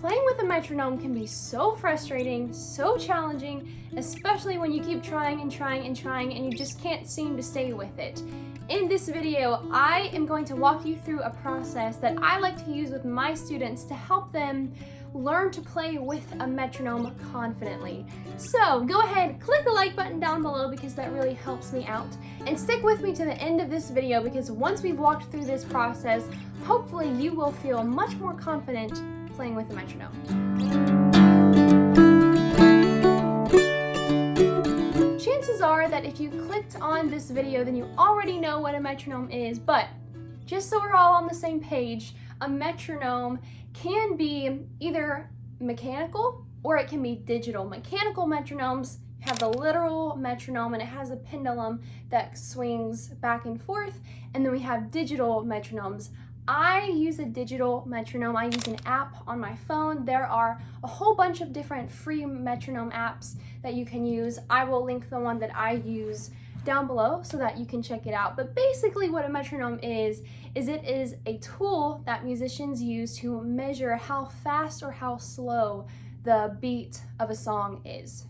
Playing with a metronome can be so frustrating, so challenging, especially when you keep trying and trying and trying and you just can't seem to stay with it. In this video, I am going to walk you through a process that I like to use with my students to help them learn to play with a metronome confidently. So go ahead, click the like button down below because that really helps me out. And stick with me to the end of this video because once we've walked through this process, hopefully you will feel much more confident playing with a metronome. Chances are that if you clicked on this video, then you already know what a metronome is, but just so we're all on the same page, a metronome can be either mechanical or it can be digital. Mechanical metronomes have the literal metronome and it has a pendulum that swings back and forth, and then we have digital metronomes. I use a digital metronome. I use an app on my phone. There are a whole bunch of different free metronome apps that you can use. I will link the one that I use down below so that you can check it out. But basically what a metronome is it is a tool that musicians use to measure how fast or how slow the beat of a song is.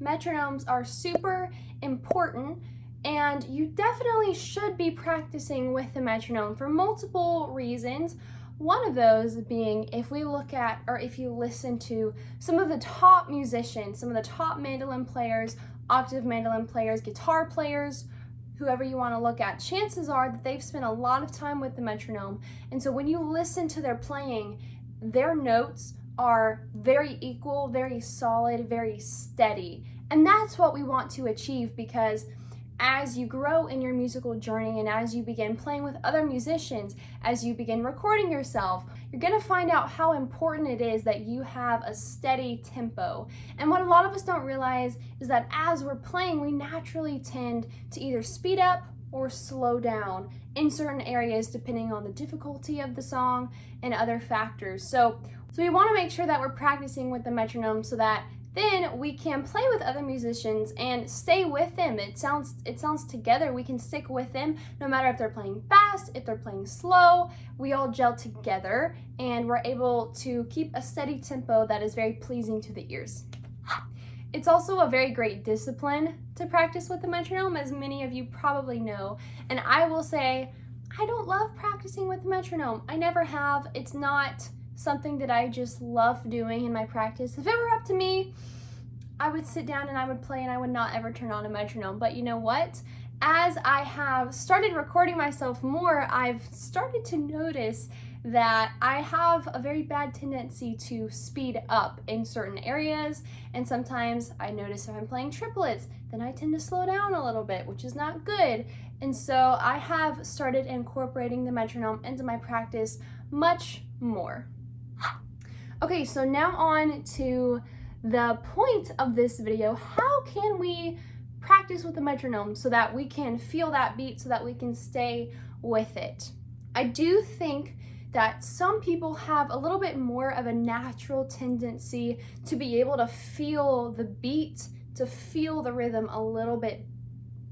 Metronomes are super important, and you definitely should be practicing with the metronome for multiple reasons. One of those being if we look at, or if you listen to some of the top musicians, some of the top mandolin players, octave mandolin players, guitar players, whoever you want to look at, chances are that they've spent a lot of time with the metronome. And so when you listen to their playing, their notes are very equal, very solid, very steady. And that's what we want to achieve, because as you grow in your musical journey and as you begin playing with other musicians, as you begin recording yourself, you're gonna find out how important it is that you have a steady tempo. And what a lot of us don't realize is that as we're playing, we naturally tend to either speed up or slow down in certain areas depending on the difficulty of the song and other factors. So we wanna make sure that we're practicing with the metronome so that then we can play with other musicians and stay with them. It sounds together. We can stick with them no matter if they're playing fast, if they're playing slow. We all gel together and we're able to keep a steady tempo that is very pleasing to the ears. It's also a very great discipline to practice with the metronome, as many of you probably know. And I will say, I don't love practicing with the metronome. I never have. It's not something that I just love doing in my practice. If it were up to me, I would sit down and I would play and I would not ever turn on a metronome. But you know what? As I have started recording myself more, I've started to notice that I have a very bad tendency to speed up in certain areas. And sometimes I notice if I'm playing triplets, then I tend to slow down a little bit, which is not good. And so I have started incorporating the metronome into my practice much more. Okay, so now on to the point of this video. How can we practice with the metronome so that we can feel that beat, so that we can stay with it? I do think that some people have a little bit more of a natural tendency to be able to feel the beat, to feel the rhythm a little bit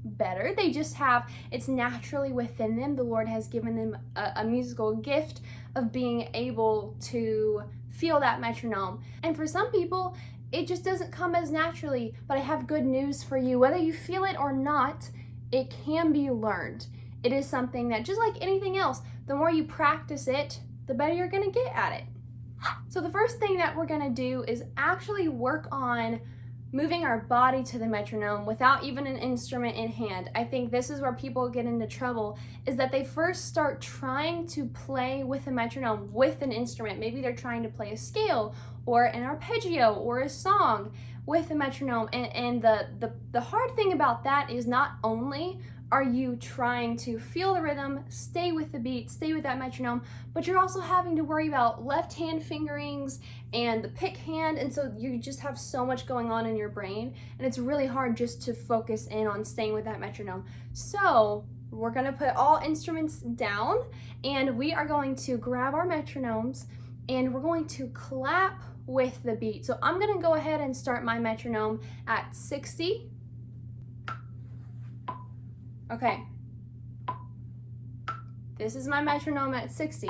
better. They just have, it's naturally within them. The Lord has given them a musical gift of being able to feel that metronome. And for some people, it just doesn't come as naturally. But I have good news for you. Whether you feel it or not, it can be learned. It is something that, just like anything else, the more you practice it, the better you're gonna get at it. So the first thing that we're gonna do is actually work on moving our body to the metronome without even an instrument in hand. I think this is where people get into trouble, is that they first start trying to play with a metronome with an instrument. Maybe they're trying to play a scale or an arpeggio or a song with a metronome. And the hard thing about that is not only are you trying to feel the rhythm, stay with the beat, stay with that metronome, but you're also having to worry about left hand fingerings and the pick hand, and so you just have so much going on in your brain, and it's really hard just to focus in on staying with that metronome. So we're gonna put all instruments down, and we are going to grab our metronomes, and we're going to clap with the beat. So I'm gonna go ahead and start my metronome at 60. Okay, this is my metronome at 60.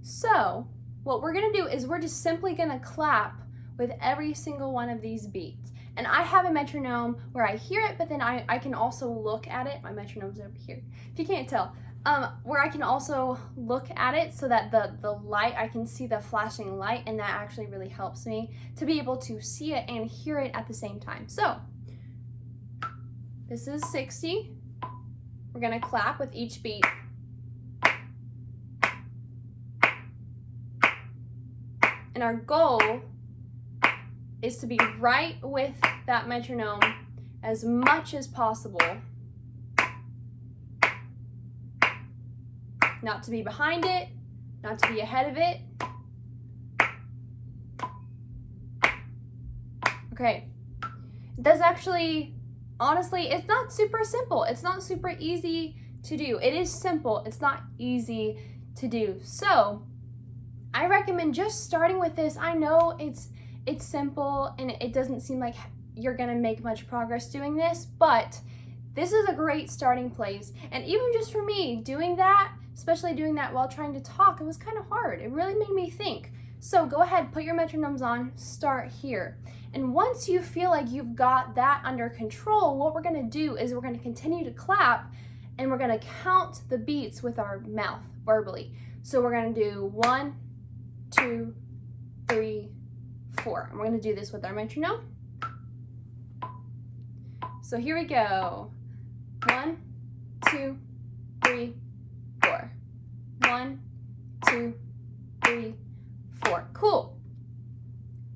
So what we're gonna do is we're just simply gonna clap with every single one of these beats. And I have a metronome where I hear it, but then I can also look at it. My metronome's over here, if you can't tell. Where I can also look at it so that the light, I can see the flashing light, and that actually really helps me to be able to see it and hear it at the same time. So this is 60. We're gonna clap with each beat. And our goal is to be right with that metronome as much as possible. Not to be behind it, not to be ahead of it. Okay, that's actually, honestly, it's not super simple. It's not super easy to do. It is simple, it's not easy to do. So I recommend just starting with this. I know it's simple and it doesn't seem like you're gonna make much progress doing this, but this is a great starting place. And even just for me, doing that, especially doing that while trying to talk, it was kind of hard. It really made me think. So go ahead, put your metronomes on, start here. And once you feel like you've got that under control, what we're gonna do is we're gonna continue to clap, and we're gonna count the beats with our mouth verbally. So we're gonna do 1, 2, 3, 4. And we're gonna do this with our metronome. So here we go. 1, 2, 3, 4. 1, 2, 3, 4. Cool.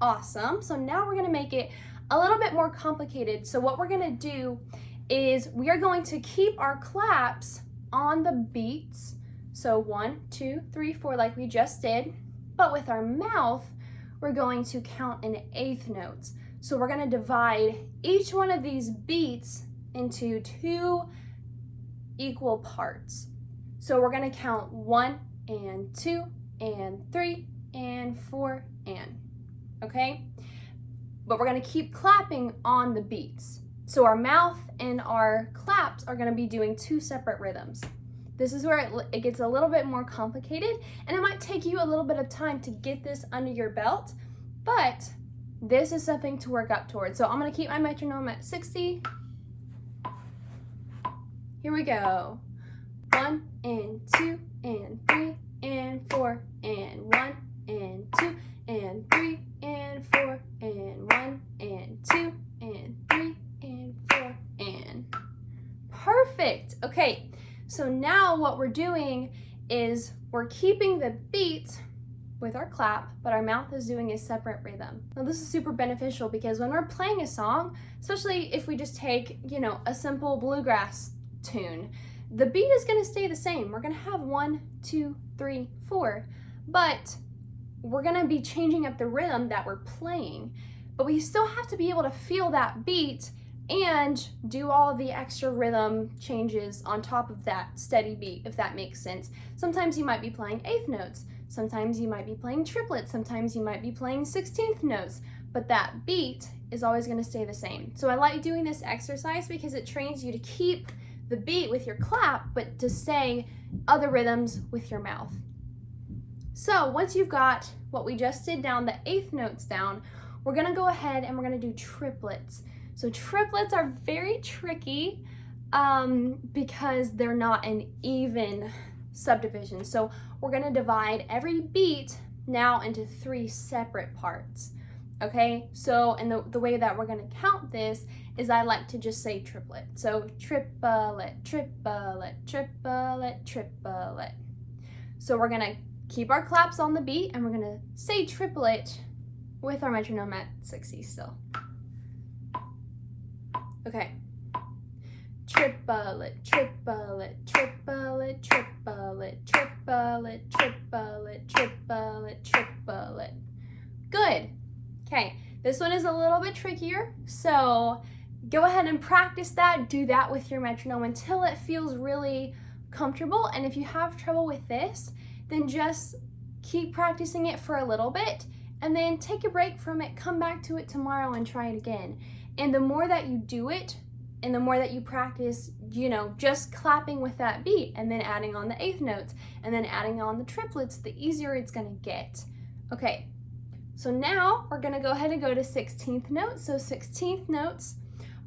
Awesome. So now we're gonna make it a little bit more complicated. So what we're gonna do is we are going to keep our claps on the beats. So 1, 2, 3, 4 like we just did. But with our mouth, we're going to count in eighth notes. So we're gonna divide each one of these beats into 2 equal parts. So we're gonna count 1 and 2 and 3 and 4 and, okay? But we're gonna keep clapping on the beats. So our mouth and our claps are gonna be doing 2 separate rhythms. This is where it gets a little bit more complicated, and it might take you a little bit of time to get this under your belt, but this is something to work up towards. So I'm gonna keep my metronome at 60. Here we go. 1 and 2 and 3 and 4 and 1 and 2 and 3 and 4 and 1 and 2 and 3 and 4 and. Perfect. Okay, so now what we're doing is we're keeping the beat with our clap, but our mouth is doing a separate rhythm. Now this is super beneficial because when we're playing a song, especially if we just take, a simple bluegrass tune, the beat is gonna stay the same. We're gonna have 1, 2, 3, 4, but we're gonna be changing up the rhythm that we're playing, but we still have to be able to feel that beat and do all of the extra rhythm changes on top of that steady beat, if that makes sense. Sometimes you might be playing eighth notes, sometimes you might be playing triplets, sometimes you might be playing 16th notes, but that beat is always gonna stay the same. So I like doing this exercise because it trains you to keep the beat with your clap, but to say other rhythms with your mouth. So once you've got what we just did down, the eighth notes down, we're gonna go ahead and we're gonna do triplets. So triplets are very tricky because they're not an even subdivision. So we're gonna divide every beat now into 3 separate parts. Okay, so and the way that we're gonna count this is I like to just say triplet. So triplet, triplet, triplet, triplet. So we're gonna keep our claps on the beat and we're gonna say triplet with our metronome at 60 still. Okay. Triplet, triplet, triplet, triplet, triplet, triplet, triplet, triplet. Good. Okay, this one is a little bit trickier, so go ahead and practice that. Do that with your metronome until it feels really comfortable. And if you have trouble with this, then just keep practicing it for a little bit and then take a break from it, come back to it tomorrow and try it again. And the more that you do it, and the more that you practice, just clapping with that beat and then adding on the eighth notes and then adding on the triplets, the easier it's gonna get. Okay, so now we're gonna go ahead and go to 16th notes. So 16th notes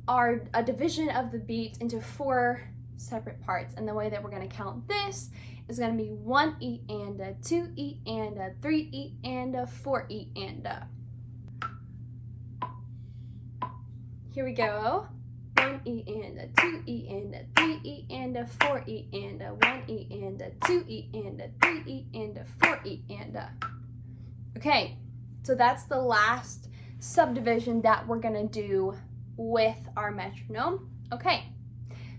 are a division of the beat into 4 separate parts. And the way that we're gonna count this is gonna be 1 E and a, 2 E and a, 3 E and a, 4 E and a. Here we go. 1 E and a, 2 E and a, 3 E and a, 4 E and a, 1 E and a, 2 E and a, 3 E and a, 4 E and a. Okay, so that's the last subdivision that we're gonna do with our metronome. Okay,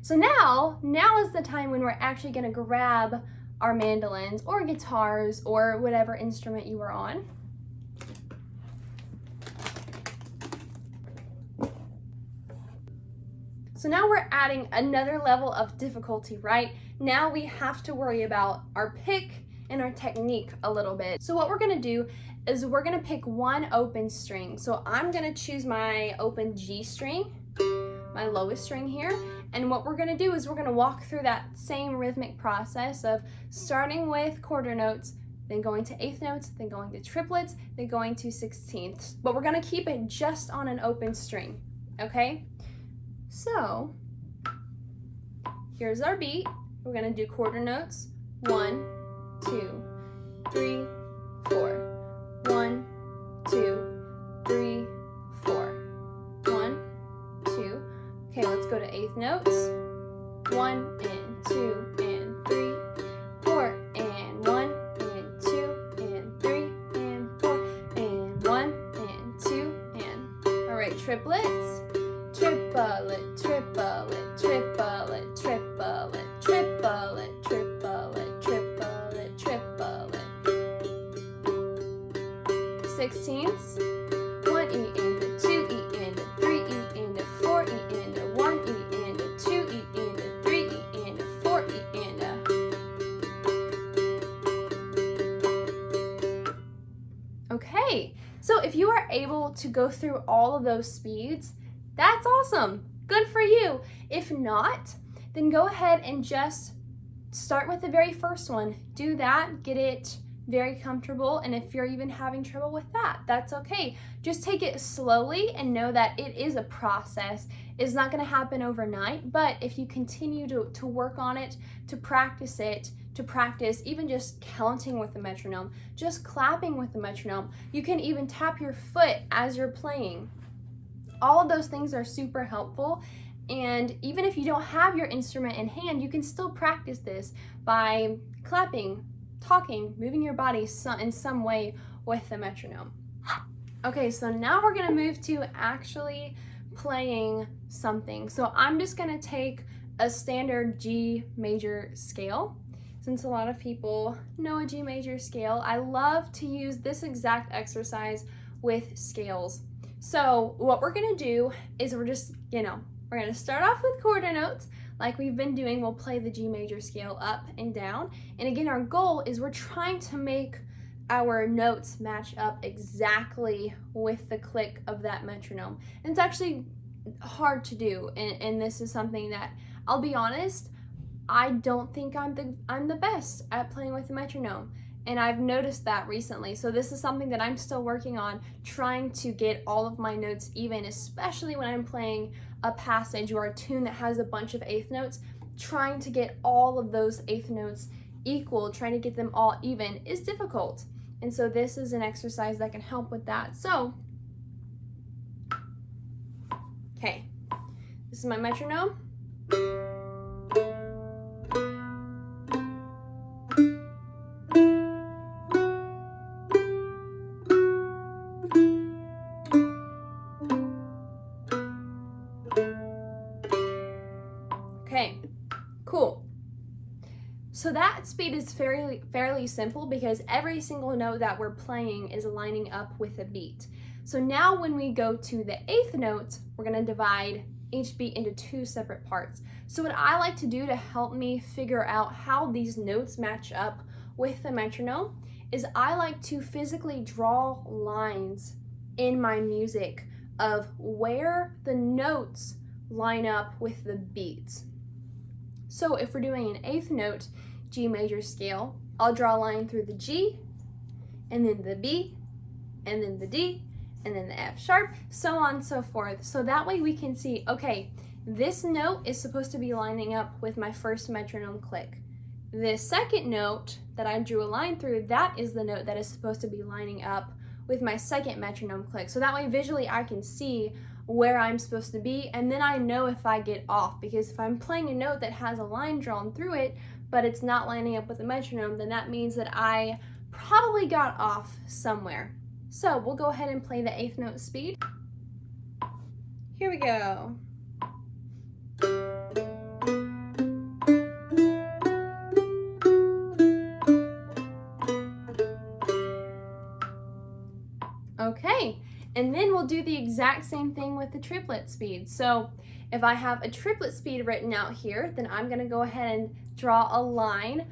so now is the time when we're actually gonna grab our mandolins or guitars or whatever instrument you are on. So now we're adding another level of difficulty, right? Now we have to worry about our pick and our technique a little bit. So what we're gonna do is we're gonna pick one open string. So I'm gonna choose my open G string, my lowest string here. And what we're gonna do is we're gonna walk through that same rhythmic process of starting with quarter notes, then going to eighth notes, then going to triplets, then going to 16ths. But we're gonna keep it just on an open string, okay? So here's our beat. We're gonna do quarter notes. 1, 2, 3, 4. 1, 2, 3, 4. 1, 2. Okay, let's go to eighth notes. 1 and 2 and 3, 4 and 1 and 2 and 3 and 4 and 1 and 2 and. All right, triplets. Triplet, triplet, triplet, triplet, triplet, triplet, triplet, triplet. 16ths. 1 E and a, 2 E and a, 3 E and a, 4 E and a, 1 E and a, 2 E and a, 3 E and a, 4 E and a. Okay, so if you are able to go through all of those speeds, that's awesome. Good for you. If not, then go ahead and just start with the very first one. Do that, get it very comfortable, and if you're even having trouble with that, that's okay. Just take it slowly and know that it is a process. It's not gonna happen overnight, but if you continue to work on it, to practice even just counting with the metronome, just clapping with the metronome, you can even tap your foot as you're playing. All of those things are super helpful, and even if you don't have your instrument in hand, you can still practice this by clapping, talking, moving your body in some way with the metronome. Okay, so now we're gonna move to actually playing something. So I'm just gonna take a standard G major scale. Since a lot of people know a G major scale, I love to use this exact exercise with scales. So what we're gonna do is we're gonna start off with quarter notes like we've been doing. We'll play the G major scale up and down. And again, our goal is we're trying to make our notes match up exactly with the click of that metronome. And it's actually hard to do. And this is something that, I'll be honest, I don't think I'm the best at playing with the metronome. And I've noticed that recently. So this is something that I'm still working on, trying to get all of my notes even, especially when I'm playing a passage or a tune that has a bunch of eighth notes. Trying to get all of those eighth notes equal, trying to get them all even is difficult. And so this is an exercise that can help with that. So, okay, this is my metronome. Okay, cool. So that speed is fairly simple because every single note that we're playing is lining up with a beat. So now when we go to the eighth note, we're gonna divide each beat into 2 separate parts. So what I like to do to help me figure out how these notes match up with the metronome is I like to physically draw lines in my music of where the notes line up with the beats. So if we're doing an eighth note G major scale, I'll draw a line through the G and then the B, and then the D, and then the F sharp, so on and so forth. So that way we can see, okay, this note is supposed to be lining up with my first metronome click. This second note that I drew a line through, that is the note that is supposed to be lining up with my second metronome click. So that way visually I can see where I'm supposed to be, and then I know if I get off, because if I'm playing a note that has a line drawn through it, but it's not lining up with the metronome, then that means that I probably got off somewhere. So we'll go ahead and play the 8th note speed. Here we go. Okay, and then we'll do the exact same thing with the triplet speed. So if I have a triplet speed written out here, then I'm gonna go ahead and draw a line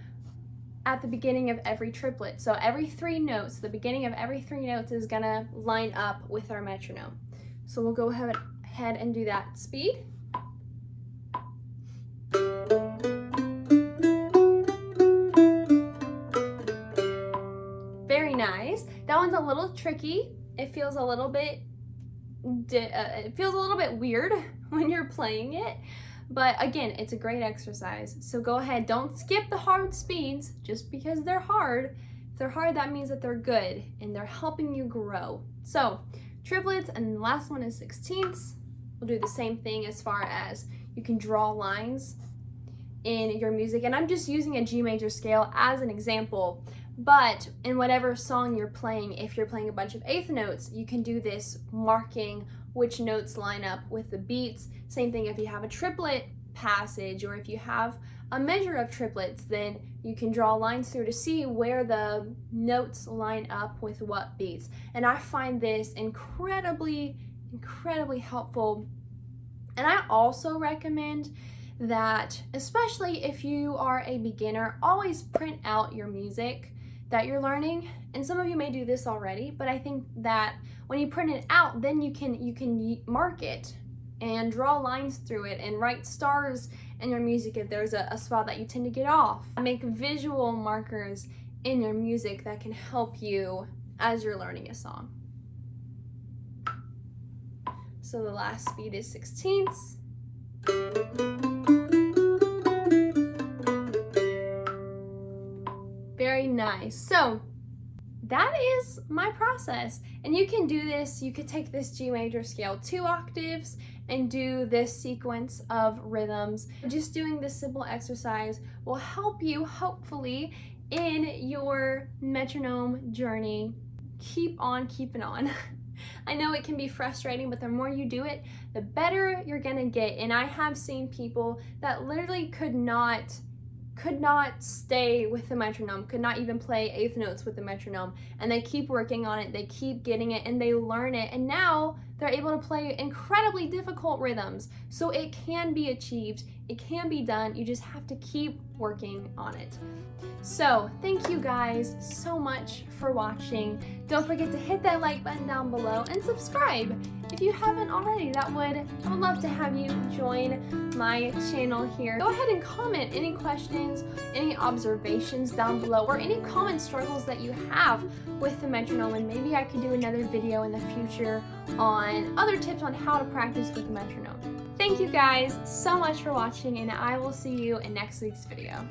at the beginning of every triplet. So every 3 notes, the beginning of every 3 notes is gonna line up with our metronome. So we'll go ahead and do that speed. Very nice. That one's a little tricky. It feels a little bit weird when you're playing it. But again, it's a great exercise. So go ahead, don't skip the hard speeds just because they're hard. If they're hard, that means that they're good and they're helping you grow. So triplets, and the last one is 16ths. We'll do the same thing as far as you can draw lines in your music. And I'm just using a G major scale as an example, but in whatever song you're playing, if you're playing a bunch of 8th notes, you can do this marking which notes line up with the beats. Same thing if you have a triplet passage, or if you have a measure of triplets, then you can draw lines through to see where the notes line up with what beats. And I find this incredibly helpful. And I also recommend that, especially if you are a beginner, always print out your music that you're learning. And some of you may do this already, but I think that when you print it out, then you can mark it and draw lines through it and write stars in your music if there's a spot that you tend to get off. Make visual markers in your music that can help you as you're learning a song. So the last speed is 16ths. Very nice. So that is my process, and you can do this. You could take this G major scale 2 octaves and do this sequence of rhythms. Just doing this simple exercise will help you, hopefully, in your metronome journey. Keep on keeping on. I know it can be frustrating, but the more you do it, the better you're gonna get. And I have seen people that literally could not stay with the metronome, could not even play 8th notes with the metronome, and they keep working on it, they keep getting it, and they learn it, and now they're able to play incredibly difficult rhythms. So it can be achieved, it can be done, you just have to keep working on it. So thank you guys so much for watching. Don't forget to hit that like button down below and subscribe if you haven't already. I would love to have you join my channel here. Go ahead and comment any questions, any observations down below, or any common struggles that you have with the metronome, and maybe I could do another video in the future on other tips on how to practice with the metronome. Thank you guys so much for watching, and I will see you in next week's video.